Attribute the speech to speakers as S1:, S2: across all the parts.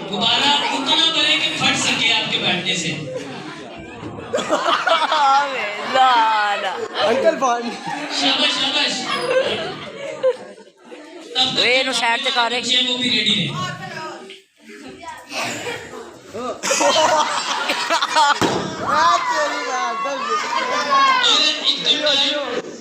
S1: गुब्बारा उतना बड़े कि फट सके आपके बैठने से। अंकल बॉन्ड
S2: शाबाश शाबाश तब
S3: वे नु साइड ते कर
S2: बच्चे वो भी रेडी ने
S1: तेरी बात
S2: और एकदम टाइम 7 6 5 4 3 2 1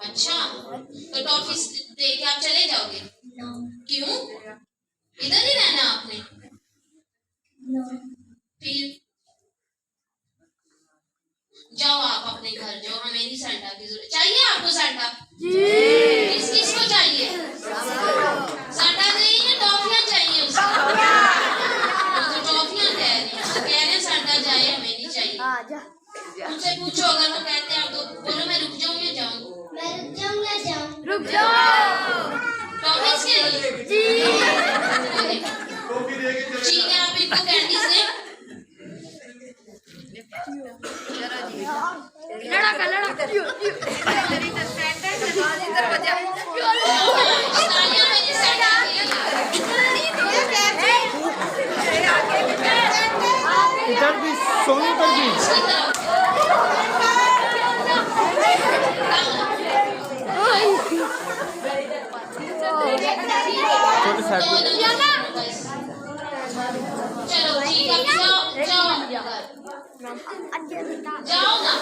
S2: अच्छा तो टॉफीज दे के आप चले जाओगे क्यों इधर ही रहना आपने फिर जाओ आप अपने घर जाओ हमें नहीं सांता की जरूरत चाहिए आपको सांता किस किस को चाहिए सांता नहीं है टॉफियां चाहिए उसको तो टॉफियां कह रही है तो कह रहे हैं सांता जाए हमें नहीं चाहिए उनसे पूछो अगर वो कहते हैं आप तो बोलो मैं रुक जाऊं या जाऊं
S4: मैं रुक जाऊं या जाऊं
S5: रुक जाओ
S2: टॉफीज के लिए
S5: जी
S2: ठीक है आप इनको कैंडीज दें
S5: लड़ा का लड़ा इधर बजा
S2: तालियां मेरी सांता
S1: इधर भी सोनू इधर भी
S2: इसकी तरफ
S1: छोटे साइड पे
S2: चलो ठीक है जाओ जाओ जाओ ना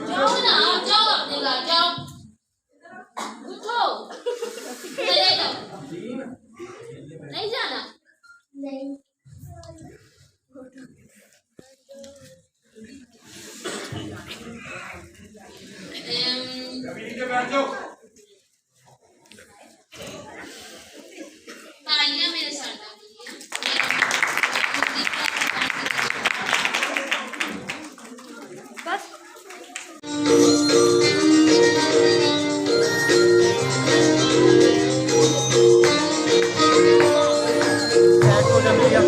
S2: जाओ ना आप जाओ अपने घर जाओ उठो चले जाओ नहीं जाना
S4: नहीं
S2: तालियां मेरे साथ
S5: बस
S1: बैक हो जा भैया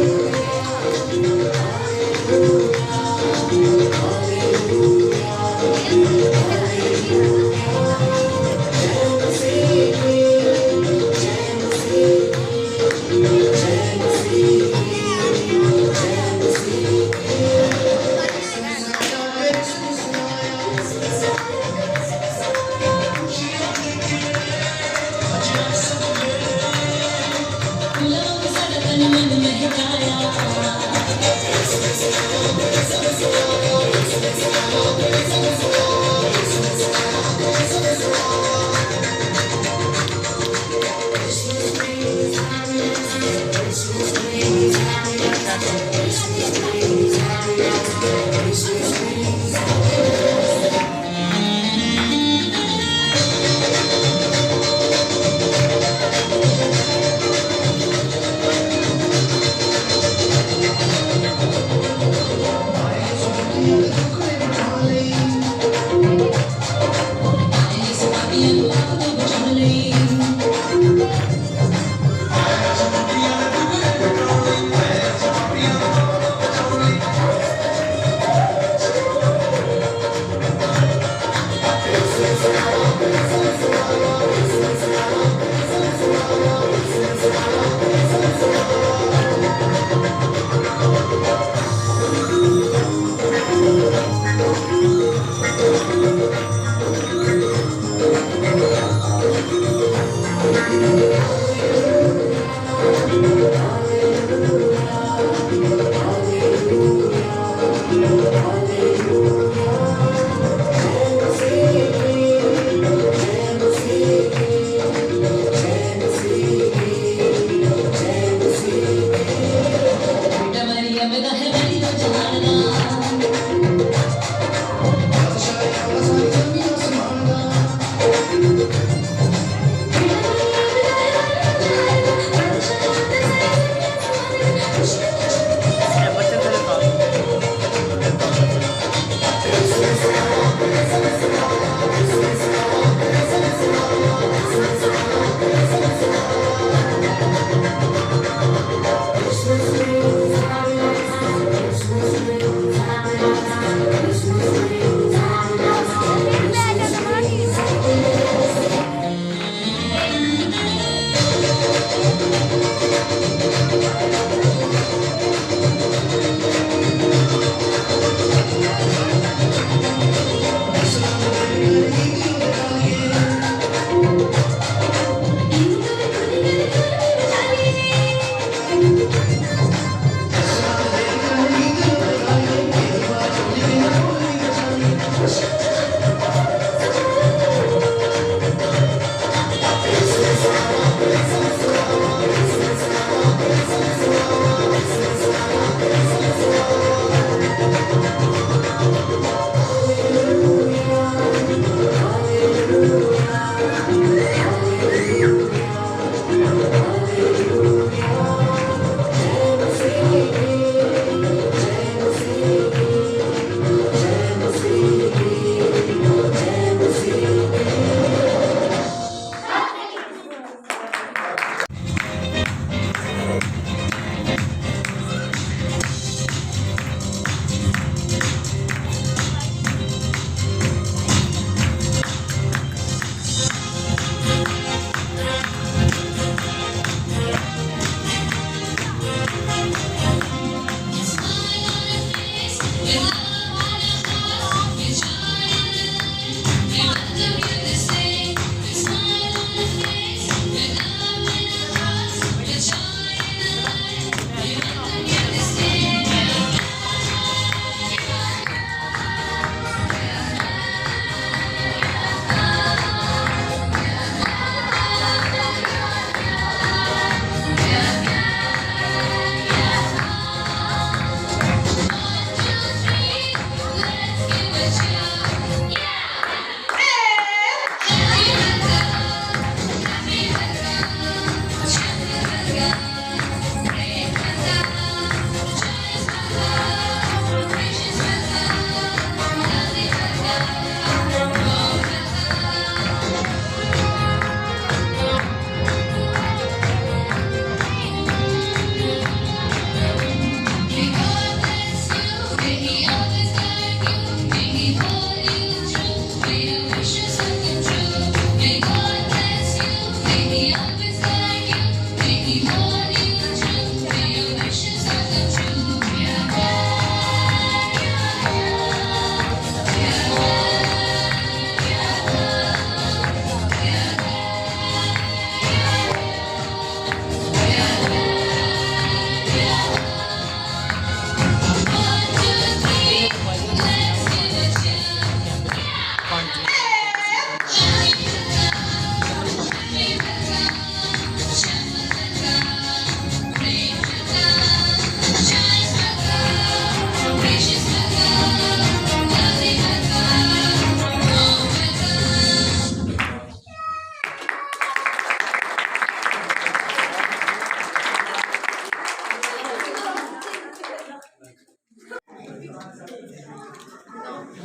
S2: रब दा है मेरी दा जहान दा
S1: बच्चन से लेता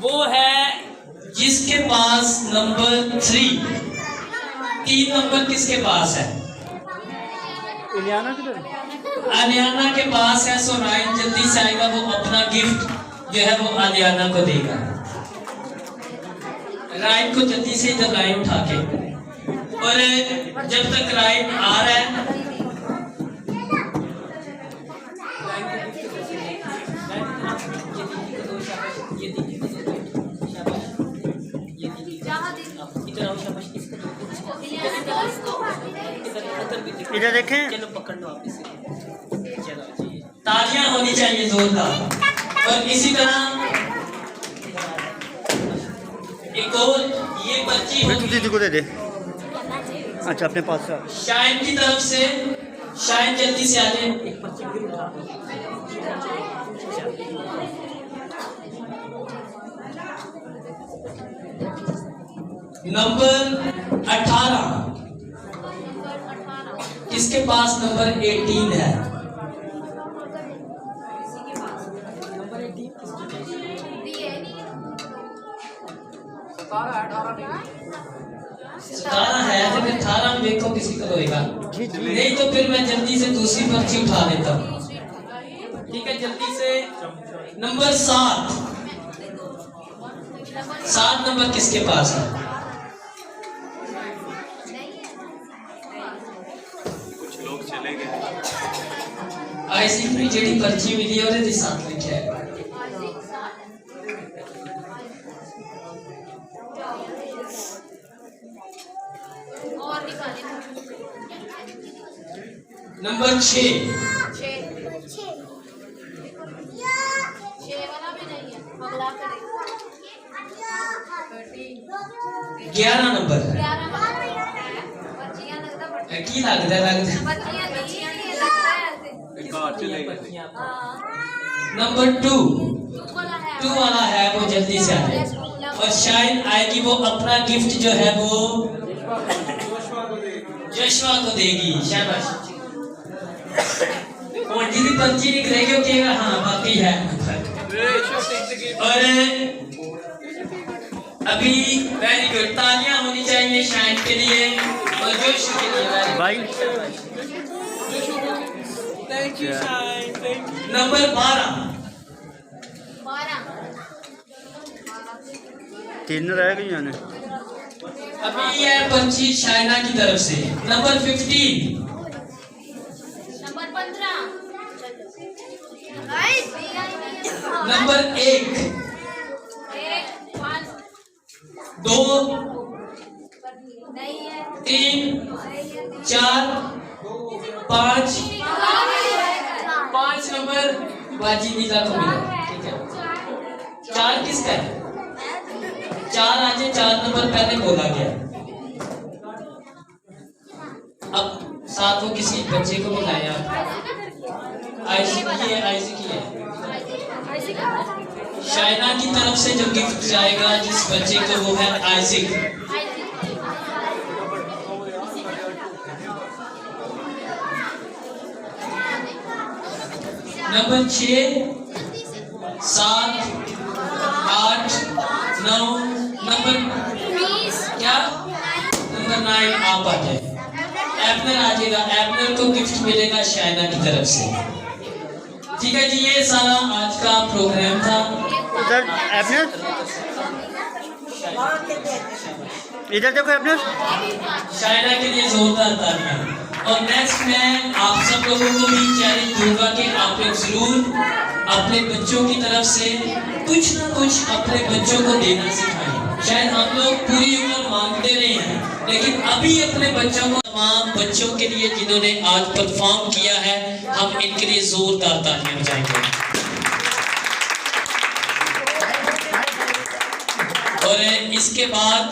S3: वो है जिसके पास नंबर 3 3 नंबर किसके पास है?
S1: इलियाना किधर?
S3: आलियाना के पास है। सो रायन जल्दी से आएगा, वो अपना गिफ्ट जो है वो आलियाना को देगा। रायन को जल्दी से इधर लाइन उठा के, और जब तक रायन आ रहा है
S1: इधर देखें।
S3: चलो पकड़ लो आप इसे। चलो जी, तालियां होनी चाहिए जोरदार। और इसी तरह एक और ये बच्ची
S1: तू दीदी को दे दे। अच्छा अपने पास से
S3: शायद की तरफ से, शायद जल्दी से आ जाए। नंबर 18 किसके पास नंबर 18 है? सतारा है तो फिर 18 में देखो किसी को होएगा, नहीं तो फिर मैं जल्दी से दूसरी पर्ची उठा लेता हूँ। ठीक है, जल्दी से नंबर 7 नंबर किसके पास है?
S1: कुछ लोग चले गए।
S3: आईसी जेडी पर्ची मिली है और साथ लिखा है। नंबर 6 11 नंबर की लगता नंबर 2 वाला है वो जल्दी से आ जाए और शायद आएगी वो अपना गिफ्ट जो है वो जोशवा को देगी। शाबाश। और दीदी पर्ची निकलेगी ओके हाँ बाकी है। और अभी वेरी गुड, तालियां होनी चाहिए शाइन के लिए और जोश के लिए
S1: भाई।
S3: Thank you shine, thank you. Number 12
S1: 3 रह गई यानी।
S3: अभी है पर्ची शाइना की तरफ से। नंबर 15 नंबर 1 2 3 4 5 5 नंबर बाजी नीला को मिला। ठीक है, 4 किसका है? 4 आज 4 नंबर पहले बोला गया। अब 7 वो किसी बच्चे को मिलाया। आयशी की है, आयशी की है। शाइना की तरफ से जो गिफ्ट जाएगा जिस बच्चे को वो है आइजिक। नंबर 6 7 8 9 नंबर क्या? नंबर 9 आप आ जाए। एपनर आ जाएगा, एपनर को गिफ्ट मिलेगा शाइना की तरफ से। ठीक है जी, ये सारा आज का प्रोग्राम था।
S1: इधर एपनर, इधर देखो एपनर।
S3: शाइना के लिए जोरदार तालियां। और नेक्स्ट मैं आप सब लोगों को भी चैलेंज दूंगा कि आप लोग जरूर अपने बच्चों की तरफ से कुछ ना कुछ अपने बच्चों को देना सिखाएं। शायद हम लोग पूरी उम्र मांगते रहे हैं, लेकिन अभी अपने बच्चों को, तमाम बच्चों के लिए जिन्होंने आज परफॉर्म किया है, हम इनके लिए जोरदार तालियां बजाएंगे। और इसके बाद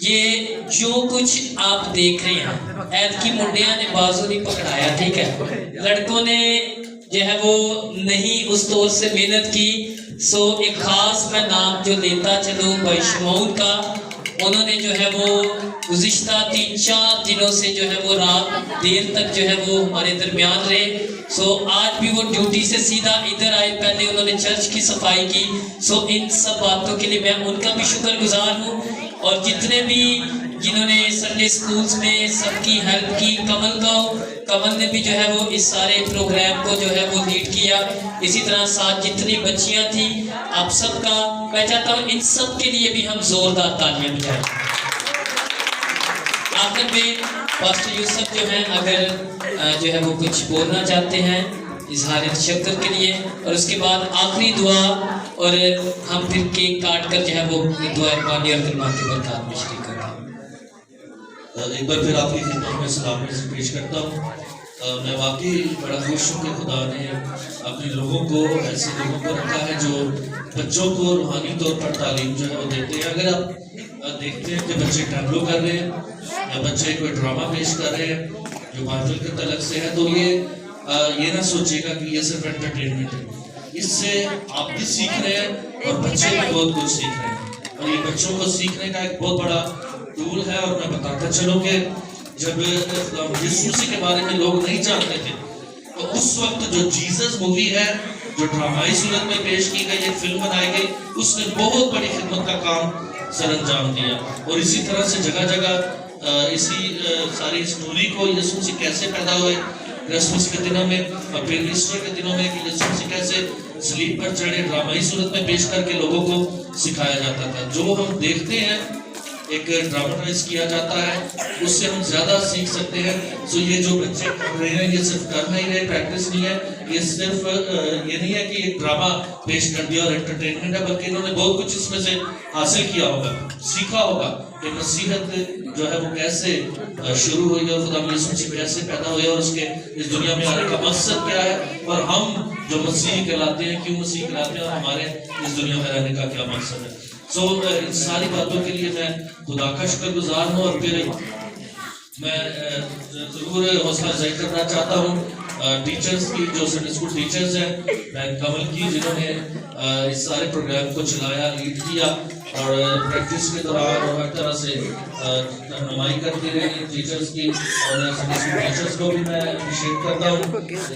S3: ये जो कुछ आप देख रहे हैं, ऐद की मुंडिया ने बाजू नहीं पकड़ाया। ठीक है, लड़कों ने जो है वो नहीं उस दौर से मेहनत की। सो एक खास मैं नाम जो लेता चलूँ भाई शमौद का, उन्होंने जो है वो गुज़िश्ता 3-4 दिनों से जो है वो रात देर तक जो है वो हमारे दरमियान रहे। सो आज भी वो ड्यूटी से सीधा इधर आए, पहले उन्होंने चर्च की सफाई की। सो इन सब बातों के लिए मैं उनका भी शुक्रगुजार हूँ। और जितने भी जिन्होंने संडे स्कूल्स में सबकी हेल्प की, कमल ने भी जो है वो इस सारे प्रोग्राम को जो है वो लीड किया। इसी तरह साथ जितनी बच्चियां थी, आप सबका मैं चाहता हूँ इन सब के लिए भी हम जोरदार तालियां बजाएं। आखिर में पास्टर यूसुफ जो है अगर जो है वो कुछ बोलना चाहते हैं इजहार शक्र के लिए, और उसके बाद आखिरी दुआ और हम फिर केक काट कर जो है वो दुआ रबानी और कलमात की बरकत में शरीक करेंगे।
S6: एक बार फिर आपकी खिदमत में सलाम पेश करता हूँ। मैं वाकई बड़ा खुश हूँ कि खुदा ने अपने लोगों को, ऐसे लोगों को रखा है जो बच्चों को रूहानी तौर पर तालीम जो है वो देते हैं। अगर आप देखते हैं कि बच्चे टैबलो कर रहे हैं या बच्चे कोई ड्रामा पेश कर रहे हैं जो बाइबल के तलक से है, तो ये ना सोचेगा कि ये सिर्फ एंटरटेनमेंट है। इससे आप भी सीख रहे हैं और बच्चे भी बहुत कुछ सीख रहे हैं, और ये बच्चों को सीखने का एक बहुत बड़ा टूल है। और मैं बताता चलूं कि जब यीशु मसीह के बारे में लोग नहीं जानते थे, तो उस वक्त जो जीसस मूवी है, जो ड्रामाई सूरत में पेश की गई, एक फिल्म बनाई गई, उसने बहुत बड़ी खिदमत का काम सर अंजाम दिया। और इसी तरह से जगह जगह इसी सारी स्टोरी को यीशु मसीह कैसे पैदा हुए क्रिसमस के दिनों में और फिर ईस्टर के दिनों में कि यीशु मसीह कैसे सलीब पर चढ़े, ड्रामाई सूरत में पेश करके लोगों को सिखाया जाता था। जो हम देखते हैं एक ड्रामाटाइज किया जाता है, उससे हम ज्यादा सीख सकते हैं। सो ये जो बच्चे कर रहे हैं, ये सिर्फ कर नहीं रहे, प्रैक्टिस नहीं है, ये सिर्फ ये नहीं है कि एक ड्रामा पेश कर दिया और एंटरटेनमेंट है, बल्कि इन्होंने बहुत कुछ इसमें से हासिल किया होगा, सीखा होगा कि मसीहत जो है वो कैसे शुरू हुई है, खुदा यीशु मसीह कैसे पैदा हुए और उसके इस दुनिया में आने का मकसद क्या है, और हम जो मसीह कहलाते हैं क्यों मसीह कहलाते हैं, और हमारे इस दुनिया में रहने का क्या मकसद है। सो इन सारी बातों के लिए मैं खुदा का शुक्रगुजार हूँ। और फिर मैं जरूर हौसला अफजाई करना चाहता हूँ टीचर्स की, जो संडे स्कूल टीचर्स हैं, बहन कमल की, जिन्होंने इस सारे प्रोग्राम को चलाया, लीड किया और प्रैक्टिस के दौरान हर तरह से रहनुमाई करती रही टीचर्स की। और संडे स्कूल टीचर्स को भी मैं अप्रिशिएट करता हूँ,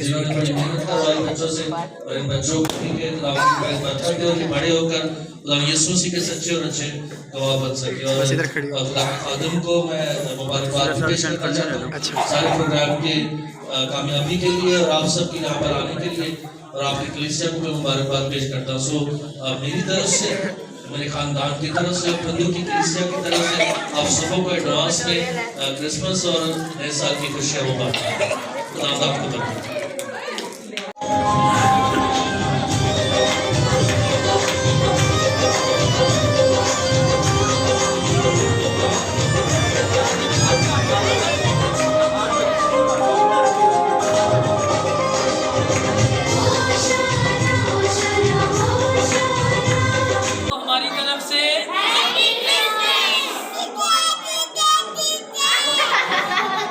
S6: जिन्होंने बड़ी मेहनत करवाई बच्चों से, और इन बच्चों को भी बड़े होकर यीशु मसीह के सच्चे और अच्छे गवाह बन सके। और खुदा के खादिम को मैं मुबारकबाद पेश करना चाहता हूँ सारे प्रोग्राम की कामयाबी के लिए और आप सबकी यहाँ पर आने के लिए, और आपकी कलीसिया को मैं मुबारकबाद पेश करता हूँ। सो मेरी तरफ से, मेरे खानदान की तरफ से, बंधु की कलीसिया की तरफ से आप सबों को एडवांस में क्रिसमस और नए साल की खुशियाँ मुबारक। खुदा आपको बरकत दे।